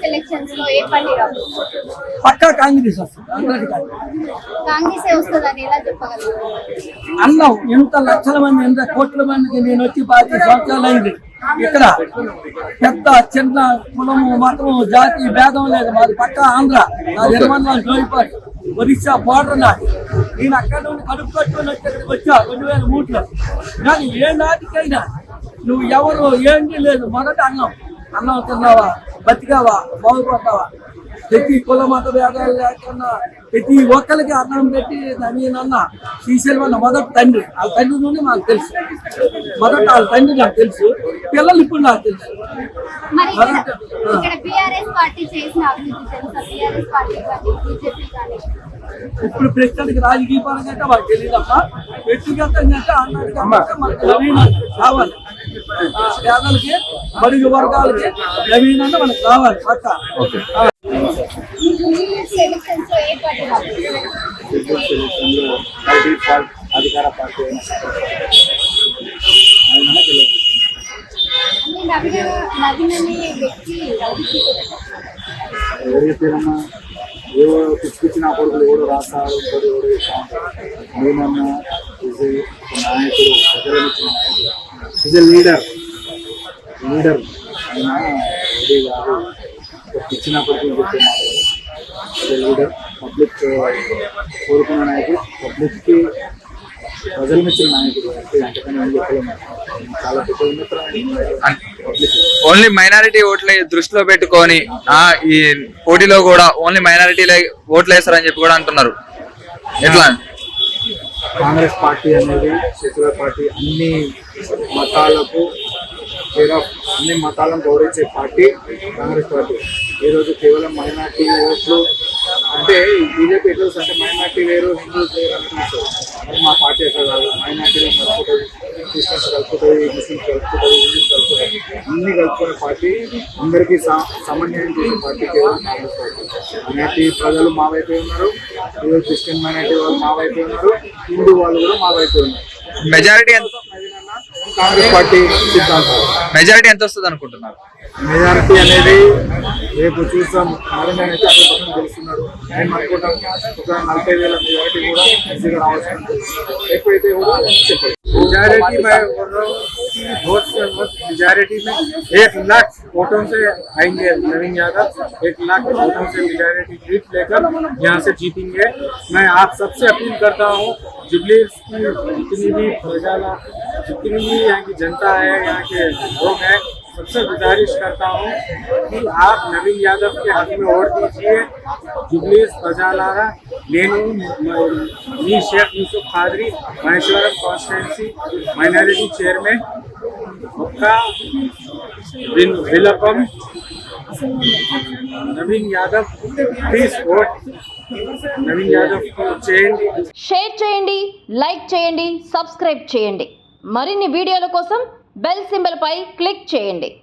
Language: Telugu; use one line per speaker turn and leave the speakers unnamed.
ఎలక్షన్స్ లో ఏ పార్టీ రాదు?
పక్కా కాంగ్రెస్ వస్తుంది.
కాంగ్రెస్ వస్తుందని ఎలా చెప్పగలరు?
అన్నాం ఎంత లక్షల మంది ఎంత కోట్ల మందికి నేను వచ్చి 10 సంవత్సరాలు అయింది. ఇక్కడ పెద్ద చిన్న కులము మతము జాతి భేదం లేదు. మాది పక్కా ఆంధ్ర. నా జన్మనాలు జోయిపాటి ఒరిస్సా బోర్డర్ నాది. నేను అక్కడ నుండి కడుపు కట్టుకొని వచ్చి వచ్చా 2003లో. కానీ ఏ నాటికైనా నువ్వు ఎవరు ఏంటి లేదు. మొదట అన్నం తిన్నావా, బతికావా, బాగుపడ్డావా, ప్రతి కుల మత భేదాలు లేకుండా ప్రతి ఒక్కరికి అన్నం పెట్టి నేనన్న శ్రీశైలం మొదటి తండ్రి. వాళ్ళ తండ్రి నుండి మాకు తెలుసు. మొదట వాళ్ళ తండ్రి నాకు తెలుసు, పిల్లలు ఇప్పుడు నాకు తెలుసు. ఇప్పుడు ప్రస్తుతానికి రాజకీయ పరంగా అయితే మాకు తెలియదమ్మా. వ్యక్తిగతంగా అన్నట్టుగా మనకు నవీన కావాలి. పేదలకి బడుగు వర్గాలకి నవీన మనకు కావాలి పక్క.
అధికార పార్టీ ఎవరైతేనమ్మా ఏవో పిచ్చి నా కొడుకులు ఎవడో రాస్తారు, ఇంకోటి ఎవడో నేనన్నా నాయకుడు ప్రజలనిచ్చిన నాయకుడు ఈజ్ ఎ లీడర్. అయినా ఇది కాదు పిచ్చినప్పటికీ చెప్పే మాట లీడర్. పబ్లిక్ కోరుకున్న నాయకుడు, పబ్లిక్కి ప్రజలు మెచ్చిన నాయకుడు. అంతకన్నా ఏం చెప్పలేము. చాలా
ఓన్లీ మైనారిటీ ఓట్ల దృష్టిలో పెట్టుకొని ఈ పోటీలో కూడా ఓన్లీ మైనారిటీలే ఓట్లు వేస్తారని చెప్పి కూడా అంటున్నారు. ఎట్లా?
కాంగ్రెస్ పార్టీ అనేది సెక్యులర్ పార్టీ. అన్ని మతాలను గౌరవించే పార్టీ కాంగ్రెస్ పార్టీ. ఈరోజు కేవలం మైనార్టీ ఓట్లు అంటే బీజేపీ ఎట్లా అంటే మైనార్టీ వేరు, హిందూస్ వేరు అనుకుంటారు. మరి మా పార్టీ ఎట్లా కాదు. మైనార్టీలు కలుపుతుంది, క్రిస్టియన్స్ కలుపుతుంది, ముస్లిమ్స్ కలుపుతుంది, హిందూస్ కలుపుతుంది. అన్ని కలుపుకునే పార్టీ, అందరికీ సమన్వయం చేసే పార్టీ కేవలం కాంగ్రెస్ పార్టీ. మైనార్టీ ప్రజలు మా వైపే ఉన్నారు. ఈరోజు క్రిస్టియన్ మైనార్టీ వాళ్ళు మా వైపే ఉన్నారు, హిందూ వాళ్ళు కూడా మా వైపే ఉన్నారు.
మెజారిటీ
కాంగ్రెస్ పార్టీ సిద్ధాంతాలు.
మెజారిటీ ఎంత వస్తుంది అనుకుంటున్నారు?
మెజారిటీ అనేది రేపు చూస్తాం. నరేంద్ర అయితే 100% గెలుస్తున్నాడు. నేను అనుకుంటాం ఒక 40,000 మెజారిటీ కూడా ఈజీగా రావచ్చు. ఎప్పుడైతే కూడా చెప్పండి मेजॉरिटी में मेजॉरिटी में 1 लाख वोटों से आएंगे नवीन यादव। 1 लाख वोटों से मेजॉरिटी लीड लेकर यहाँ से जीतेंगे। मैं आप सबसे अपील करता हूँ, जुबलीस की जितनी भी प्रजा, जितनी भी यहाँ की जनता है, यहाँ के लोग हैं, सबसे गुजारिश करता हूँ कि आप नवीन यादव के हक में वोट दीजिए। जुबलीस प्रजालारा నేను మీ Sheikh Yusuf Khadri Maheshwaram constituency minority chairman आपका welcome Naveen Yadav. Please vote Naveen Yadav को చేయండి,
షేర్ చేయండి, లైక్ చేయండి, సబ్స్క్రైబ్ చేయండి. మరిన్ని వీడియోల కోసం బెల్ సింబల్ పై క్లిక్ చేయండి.